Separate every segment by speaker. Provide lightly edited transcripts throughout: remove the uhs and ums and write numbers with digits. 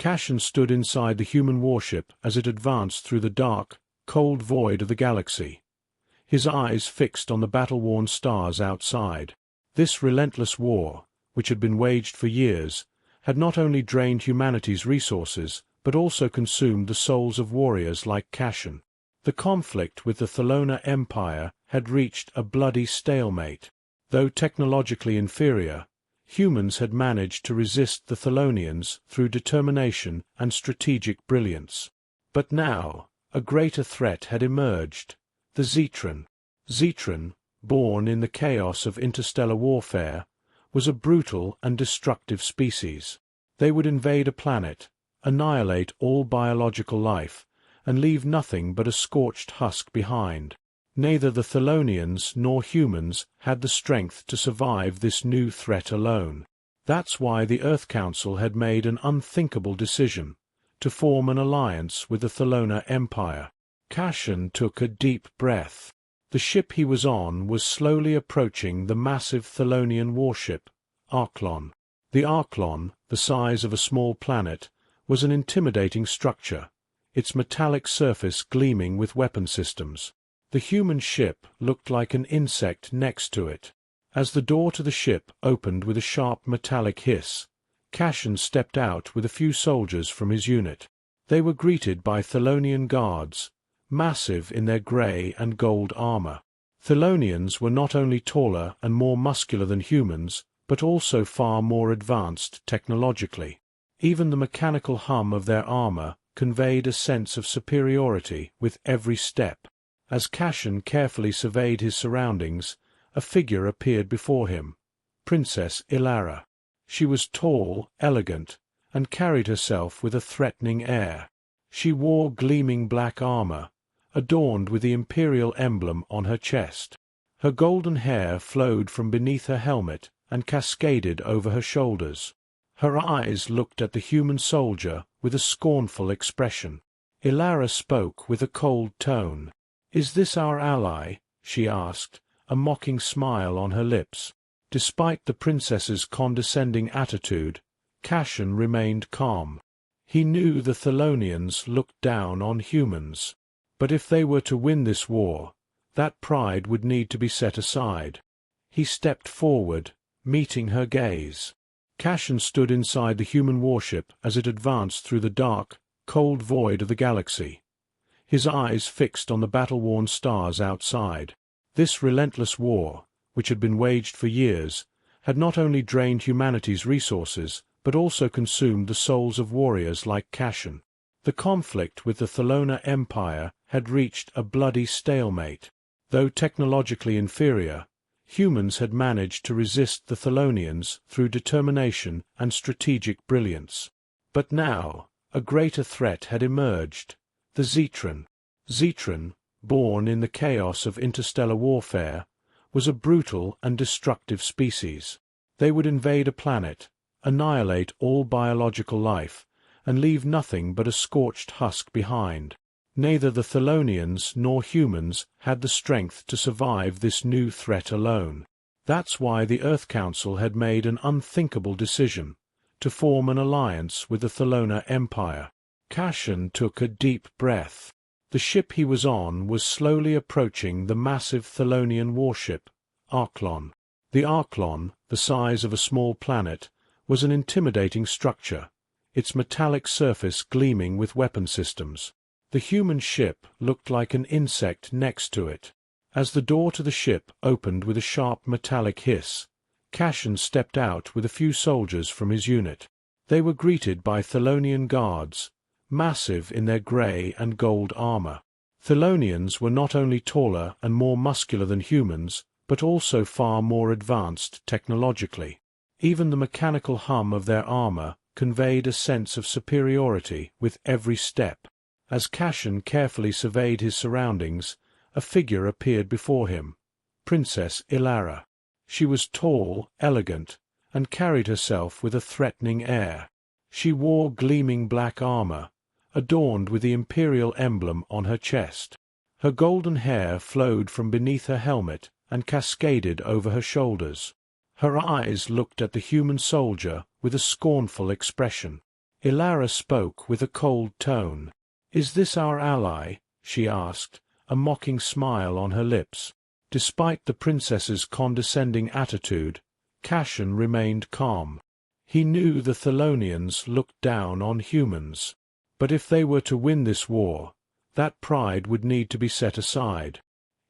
Speaker 1: Cashin stood inside the human warship as it advanced through the dark, cold void of the galaxy, his eyes fixed on the battle-worn stars outside. This relentless war, which had been waged for years, had not only drained humanity's resources, but also consumed the souls of warriors like Cashin. The conflict with the Thelona Empire had reached a bloody stalemate. Though technologically inferior, humans had managed to resist the Thelonians through determination and strategic brilliance. But now, a greater threat had emerged: the Zetran. Zetran, born in the chaos of interstellar warfare, was a brutal and destructive species. They would invade a planet, annihilate all biological life, and leave nothing but a scorched husk behind. Neither the Thelonians nor humans had the strength to survive this new threat alone. That's why the Earth Council had made an unthinkable decision: to form an alliance with the Thelona Empire. Cashin took a deep breath. The ship he was on was slowly approaching the massive Thelonian warship, Arklon. The Arklon, the size of a small planet, was an intimidating structure, its metallic surface gleaming with weapon systems. The human ship looked like an insect next to it. As the door to the ship opened with a sharp metallic hiss, Cashin stepped out with a few soldiers from his unit. They were greeted by Thelonian guards, massive in their grey and gold armor. Thelonians were not only taller and more muscular than humans, but also far more advanced technologically. Even the mechanical hum of their armor conveyed a sense of superiority with every step. As Cashin carefully surveyed his surroundings, a figure appeared before him: Princess Ilara. She was tall, elegant, and carried herself with a threatening air. She wore gleaming black armor, adorned with the imperial emblem on her chest. Her golden hair flowed from beneath her helmet and cascaded over her shoulders. Her eyes looked at the human soldier with a scornful expression. Ilara spoke with a cold tone. "Is this our ally?" she asked, a mocking smile on her lips. Despite the princess's condescending attitude, Cashin remained calm. He knew the Thelonians looked down on humans. But if they were to win this war, that pride would need to be set aside. He stepped forward, meeting her gaze. Cashin stood inside the human warship as it advanced through the dark, cold void of the galaxy, his eyes fixed on the battle-worn stars outside. This relentless war, which had been waged for years, had not only drained humanity's resources, but also consumed the souls of warriors like Cashin. The conflict with the Thelona Empire had reached a bloody stalemate. Though technologically inferior, humans had managed to resist the Thelonians through determination and strategic brilliance. But now, a greater threat had emerged: the Zetran. Zetran, born in the chaos of interstellar warfare, was a brutal and destructive species. They would invade a planet, annihilate all biological life, and leave nothing but a scorched husk behind. Neither the Thelonians nor humans had the strength to survive this new threat alone. That's why the Earth Council had made an unthinkable decision: to form an alliance with the Thelona Empire. Cashin took a deep breath. The ship he was on was slowly approaching the massive Thelonian warship, Arklon. The Arklon, the size of a small planet, was an intimidating structure, its metallic surface gleaming with weapon systems. The human ship looked like an insect next to it. As the door to the ship opened with a sharp metallic hiss, Cashin stepped out with a few soldiers from his unit. They were greeted by Thelonian guards, massive in their grey and gold armor. Thelonians were not only taller and more muscular than humans, but also far more advanced technologically. Even the mechanical hum of their armor conveyed a sense of superiority with every step. As Cashin carefully surveyed his surroundings, a figure appeared before him: Princess Ilara. She was tall, elegant, and carried herself with a threatening air. She wore gleaming black armor, adorned with the imperial emblem on her chest. Her golden hair flowed from beneath her helmet and cascaded over her shoulders. Her eyes looked at the human soldier with a scornful expression. Ilara spoke with a cold tone. "Is this our ally?" she asked, a mocking smile on her lips. Despite the princess's condescending attitude, Cashen remained calm. He knew the Thelonians looked down on humans. But if they were to win this war, that pride would need to be set aside.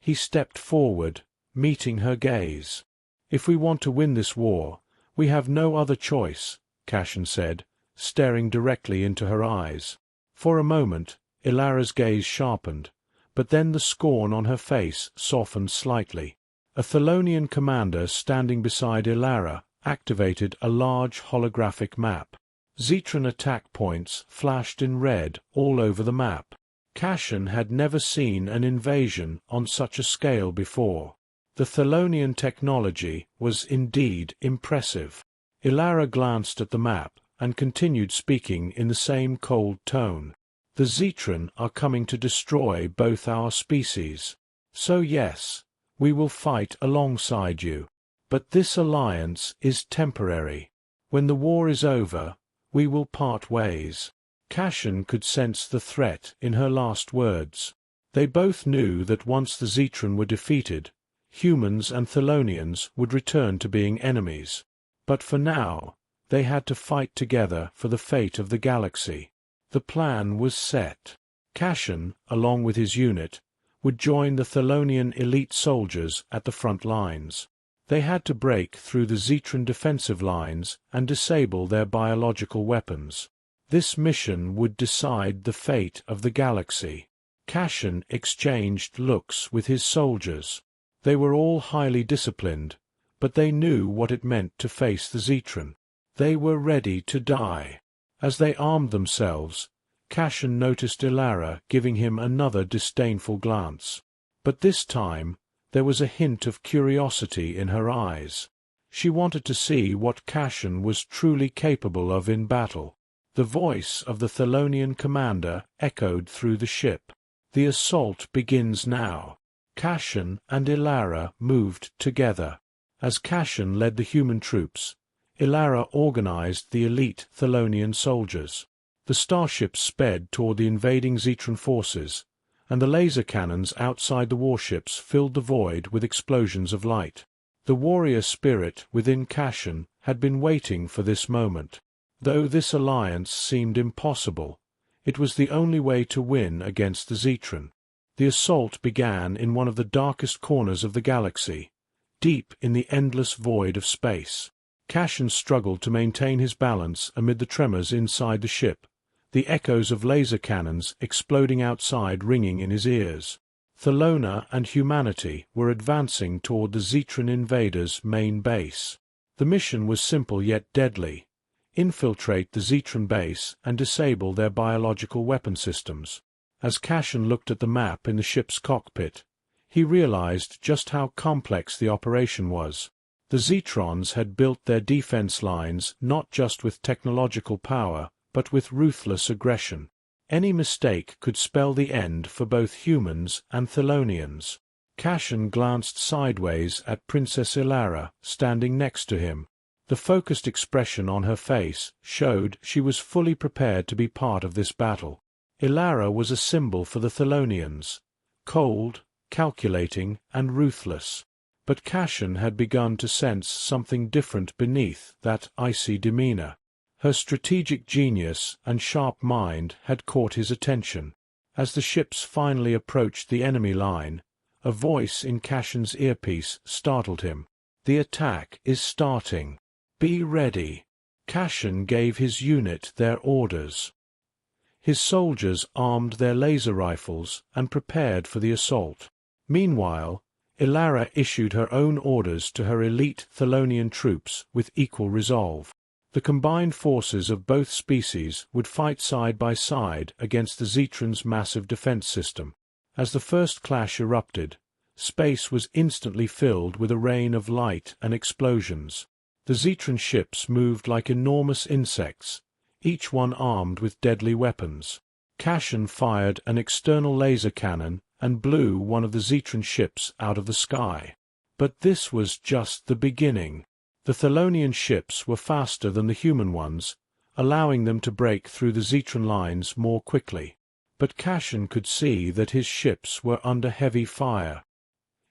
Speaker 1: He stepped forward, meeting her gaze. "If we want to win this war, we have no other choice," Cashen said, staring directly into her eyes. For a moment, Ilara's gaze sharpened, but then the scorn on her face softened slightly. A Thelonian commander standing beside Ilara activated a large holographic map. Zetran attack points flashed in red all over the map. Cashen had never seen an invasion on such a scale before. The Thelonian technology was indeed impressive. Ilara glanced at the map and continued speaking in the same cold tone. "The Zetran are coming to destroy both our species. So yes, we will fight alongside you. But this alliance is temporary. When the war is over, we will part ways." Cashen could sense the threat in her last words. They both knew that once the Zetran were defeated, humans and Thelonians would return to being enemies. But for now, they had to fight together for the fate of the galaxy. The plan was set. Cashen, along with his unit, would join the Thelonian elite soldiers at the front lines. They had to break through the Zetran defensive lines and disable their biological weapons. This mission would decide the fate of the galaxy. Cashen exchanged looks with his soldiers. They were all highly disciplined, but they knew what it meant to face the Zetran. They were ready to die. As they armed themselves, Cashen noticed Ilara giving him another disdainful glance. But this time, there was a hint of curiosity in her eyes. She wanted to see what Cashen was truly capable of in battle. The voice of the Thelonian commander echoed through the ship. "The assault begins now." Cashen and Ilara moved together. As Cashen led the human troops, Ilara organized the elite Thelonian soldiers. The starships sped toward the invading Zetran forces, and the laser cannons outside the warships filled the void with explosions of light. The warrior spirit within Cashen had been waiting for this moment. Though this alliance seemed impossible, it was the only way to win against the Zetran. The assault began in one of the darkest corners of the galaxy, deep in the endless void of space. Cashen struggled to maintain his balance amid the tremors inside the ship, the echoes of laser cannons exploding outside ringing in his ears. Thelona and humanity were advancing toward the Zetran invaders' main base. The mission was simple yet deadly: infiltrate the Zetran base and disable their biological weapon systems. As Cashen looked at the map in the ship's cockpit, he realized just how complex the operation was. The Zetrons had built their defense lines not just with technological power, but with ruthless aggression. Any mistake could spell the end for both humans and Thelonians. Cashen glanced sideways at Princess Ilara, standing next to him. The focused expression on her face showed she was fully prepared to be part of this battle. Ilara was a symbol for the Thelonians, cold, calculating, and ruthless. But Cashen had begun to sense something different beneath that icy demeanor. Her strategic genius and sharp mind had caught his attention. As the ships finally approached the enemy line, a voice in Cashen's earpiece startled him. "The attack is starting. Be ready." Cashen gave his unit their orders. His soldiers armed their laser rifles and prepared for the assault. Meanwhile, Ilara issued her own orders to her elite Thelonian troops with equal resolve. The combined forces of both species would fight side by side against the Zetran's massive defense system. As the first clash erupted, space was instantly filled with a rain of light and explosions. The Zetran ships moved like enormous insects, each one armed with deadly weapons. Cashen fired an external laser cannon and blew one of the Zetran ships out of the sky. But this was just the beginning. The Thelonian ships were faster than the human ones, allowing them to break through the Zetran lines more quickly. But Cashen could see that his ships were under heavy fire.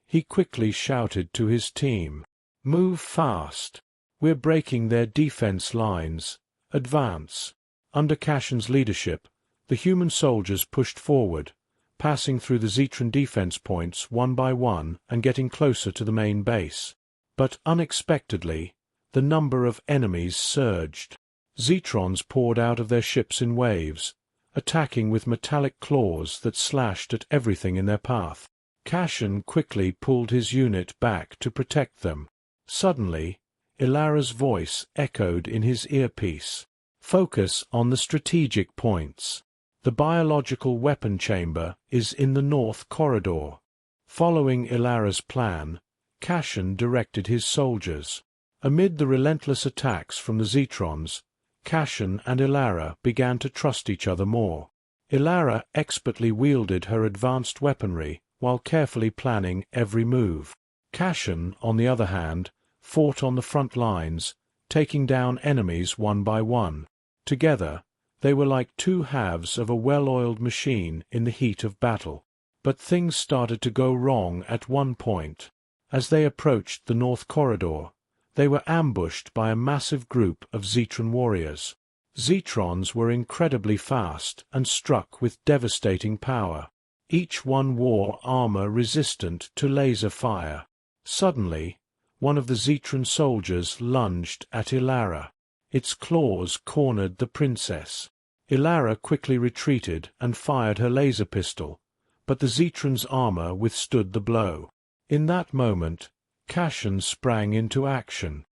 Speaker 1: He quickly shouted to his team, "Move fast! We're breaking their defense lines. Advance!" Under Cashen's leadership, the human soldiers pushed forward, passing through the Zetran defense points one by one and getting closer to the main base. But unexpectedly, the number of enemies surged. Zetrons poured out of their ships in waves, attacking with metallic claws that slashed at everything in their path. Cashen quickly pulled his unit back to protect them. Suddenly, Ilara's voice echoed in his earpiece. "Focus on the strategic points. The biological weapon chamber is in the north corridor." Following Ilara's plan, Cashen directed his soldiers. Amid the relentless attacks from the Zetrons, Cashen and Ilara began to trust each other more. Ilara expertly wielded her advanced weaponry while carefully planning every move. Cashen, on the other hand, fought on the front lines, taking down enemies one by one. Together, they were like two halves of a well-oiled machine in the heat of battle. But things started to go wrong at one point. As they approached the north corridor, they were ambushed by a massive group of Zetran warriors. Zetrons were incredibly fast and struck with devastating power. Each one wore armor resistant to laser fire. Suddenly, one of the Zetran soldiers lunged at Ilara. Its claws cornered the princess. Ilara quickly retreated and fired her laser pistol, but the Zetran's armor withstood the blow. In that moment, Cashen sprang into action.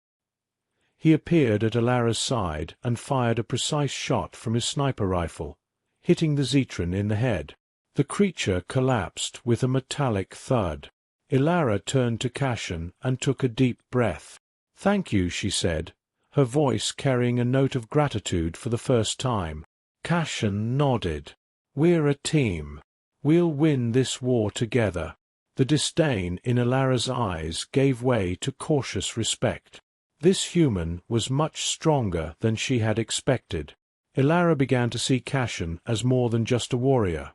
Speaker 1: He appeared at Ilara's side and fired a precise shot from his sniper rifle, hitting the Zetran in the head. The creature collapsed with a metallic thud. Ilara turned to Cashen and took a deep breath. "Thank you," she said, her voice carrying a note of gratitude for the first time. Cashen nodded. "We're a team. We'll win this war together." The disdain in Ilara's eyes gave way to cautious respect. This human was much stronger than she had expected. Ilara began to see Cashen as more than just a warrior.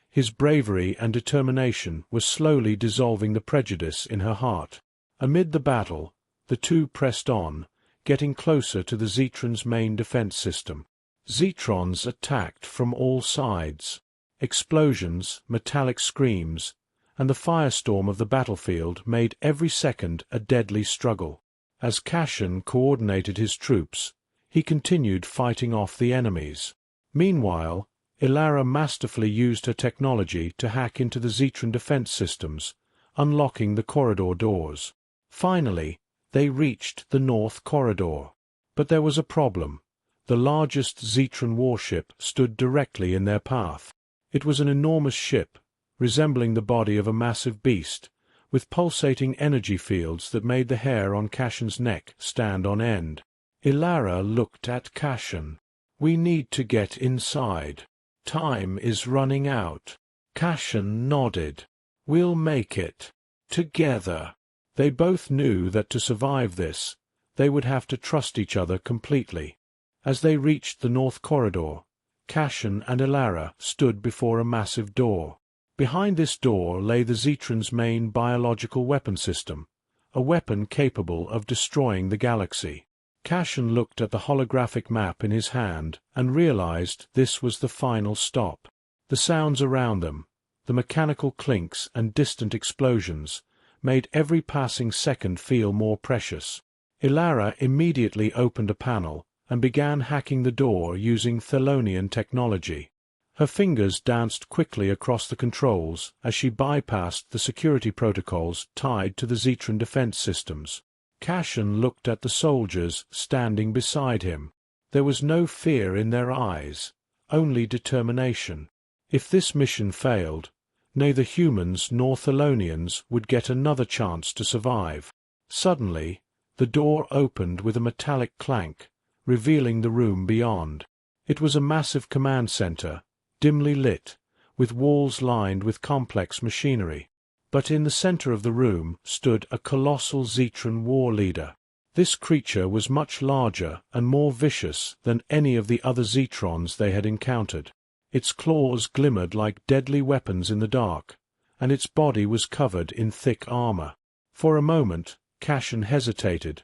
Speaker 1: His bravery and determination were slowly dissolving the prejudice in her heart. Amid the battle, the two pressed on, getting closer to the Zetran's main defense system. Zetrons attacked from all sides. Explosions, metallic screams, and the firestorm of the battlefield made every second a deadly struggle. As Cashen coordinated his troops, he continued fighting off the enemies. Meanwhile, Ilara masterfully used her technology to hack into the Zetran defense systems, unlocking the corridor doors. Finally, they reached the north corridor. But there was a problem. The largest Zetran warship stood directly in their path. It was an enormous ship, resembling the body of a massive beast, with pulsating energy fields that made the hair on Cashen's neck stand on end. Ilara looked at Cashen. "We need to get inside. Time is running out." Cashen nodded. "We'll make it. Together." They both knew that to survive this, they would have to trust each other completely. As they reached the north corridor, Cashen and Ilara stood before a massive door. Behind this door lay the Zetran's main biological weapon system, a weapon capable of destroying the galaxy. Cashen looked at the holographic map in his hand and realized this was the final stop. The sounds around them, the mechanical clinks and distant explosions, made every passing second feel more precious. Ilara immediately opened a panel and began hacking the door using Thelonian technology. Her fingers danced quickly across the controls as she bypassed the security protocols tied to the Zetran defense systems. Cashen looked at the soldiers standing beside him. There was no fear in their eyes, only determination. If this mission failed, neither humans nor Thelonians would get another chance to survive. Suddenly, the door opened with a metallic clank, revealing the room beyond. It was a massive command center, dimly lit, with walls lined with complex machinery. But in the center of the room stood a colossal Zetran war leader. This creature was much larger and more vicious than any of the other Zetrons they had encountered. Its claws glimmered like deadly weapons in the dark, and its body was covered in thick armor. For a moment, Cashen hesitated.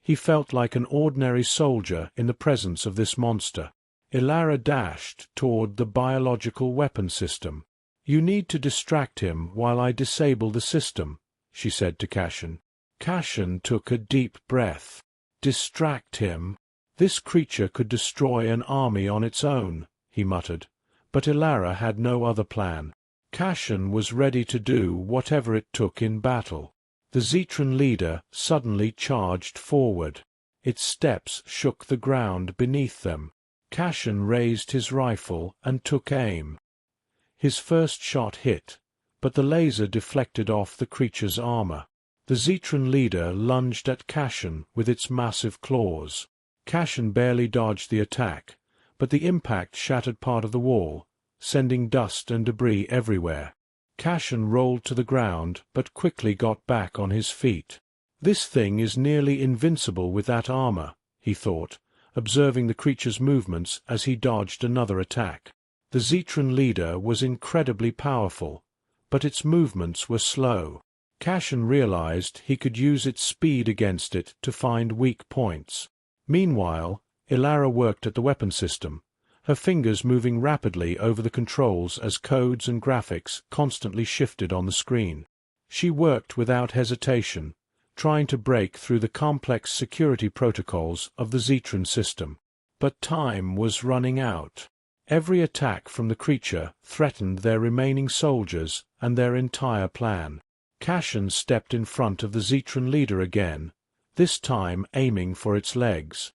Speaker 1: He felt like an ordinary soldier in the presence of this monster. Ilara dashed toward the biological weapon system. "You need to distract him while I disable the system," she said to Cashen. Cashen took a deep breath. "Distract him? This creature could destroy an army on its own," he muttered, but Ilara had no other plan. Cashen was ready to do whatever it took in battle. The Zetran leader suddenly charged forward. Its steps shook the ground beneath them. Cashen raised his rifle and took aim. His first shot hit, but the laser deflected off the creature's armor. The Zetran leader lunged at Cashen with its massive claws. Cashen barely dodged the attack, but the impact shattered part of the wall, sending dust and debris everywhere. Cashen rolled to the ground but quickly got back on his feet. "This thing is nearly invincible with that armor," he thought, observing the creature's movements as he dodged another attack. The Zetran leader was incredibly powerful, but its movements were slow. Cashen realized he could use its speed against it to find weak points. Meanwhile, Ilara worked at the weapon system, her fingers moving rapidly over the controls as codes and graphics constantly shifted on the screen. She worked without hesitation, trying to break through the complex security protocols of the Zetran system. But time was running out. Every attack from the creature threatened their remaining soldiers and their entire plan. Cashen stepped in front of the Zetran leader again, this time aiming for its legs.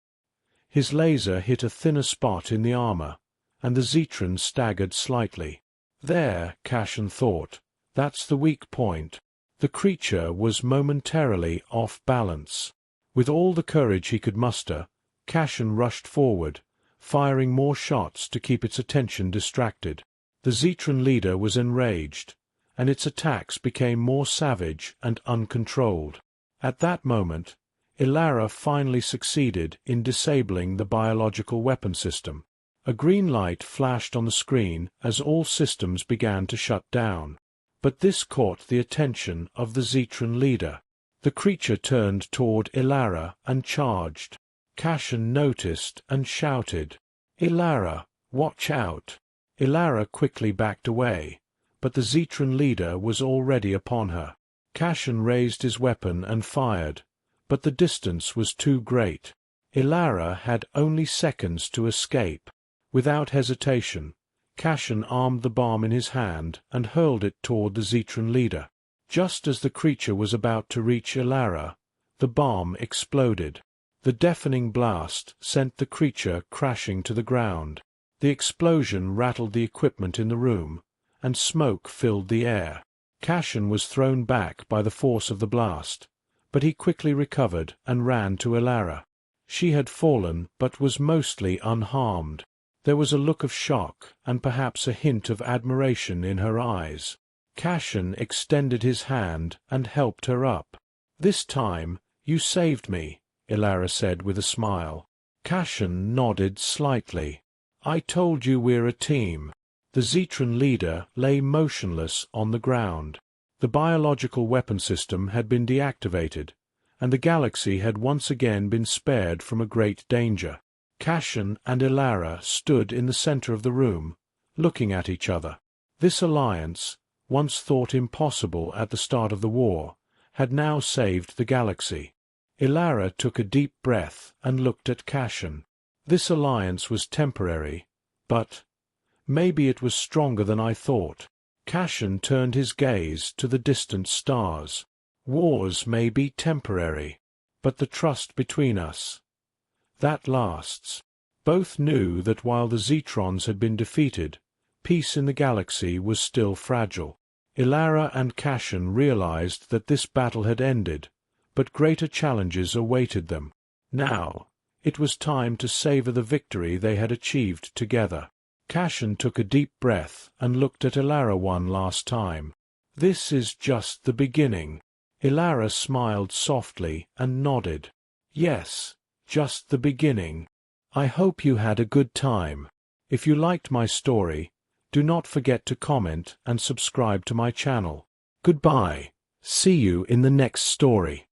Speaker 1: His laser hit a thinner spot in the armor, and the Zetran staggered slightly. "There," Cashen thought, "that's the weak point." The creature was momentarily off balance. With all the courage he could muster, Cashen rushed forward, firing more shots to keep its attention distracted. The Zetran leader was enraged, and its attacks became more savage and uncontrolled. At that moment, Ilara finally succeeded in disabling the biological weapon system. A green light flashed on the screen as all systems began to shut down. But this caught the attention of the Zetran leader. The creature turned toward Ilara and charged. Cashen noticed and shouted, "Ilara, watch out!" Ilara quickly backed away, but the Zetran leader was already upon her. Cashen raised his weapon and fired, but the distance was too great. Ilara had only seconds to escape. Without hesitation, Cashen armed the bomb in his hand and hurled it toward the Zetran leader. Just as the creature was about to reach Ilara, the bomb exploded. The deafening blast sent the creature crashing to the ground. The explosion rattled the equipment in the room, and smoke filled the air. Cashen was thrown back by the force of the blast, but he quickly recovered and ran to Ilara. She had fallen but was mostly unharmed. There was a look of shock and perhaps a hint of admiration in her eyes. Cashen extended his hand and helped her up. "This time, you saved me," Ilara said with a smile. Cashen nodded slightly. "I told you we're a team." The Zetran leader lay motionless on the ground. The biological weapon system had been deactivated, and the galaxy had once again been spared from a great danger. Cashen and Ilara stood in the center of the room, looking at each other. This alliance, once thought impossible at the start of the war, had now saved the galaxy. Ilara took a deep breath and looked at Cashen. This alliance was temporary, but maybe it was stronger than I thought. Cashen turned his gaze to the distant stars. "Wars may be temporary, but the trust between us, that lasts." Both knew that while the Zetrons had been defeated, peace in the galaxy was still fragile. Ilara and Cashen realized that this battle had ended, but greater challenges awaited them. Now, it was time to savor the victory they had achieved together. Cashen took a deep breath and looked at Ilara one last time. "This is just the beginning." Ilara smiled softly and nodded. Yes, just the beginning. I hope you had a good time. If you liked my story, do not forget to comment and subscribe to my channel. Goodbye. See you in the next story.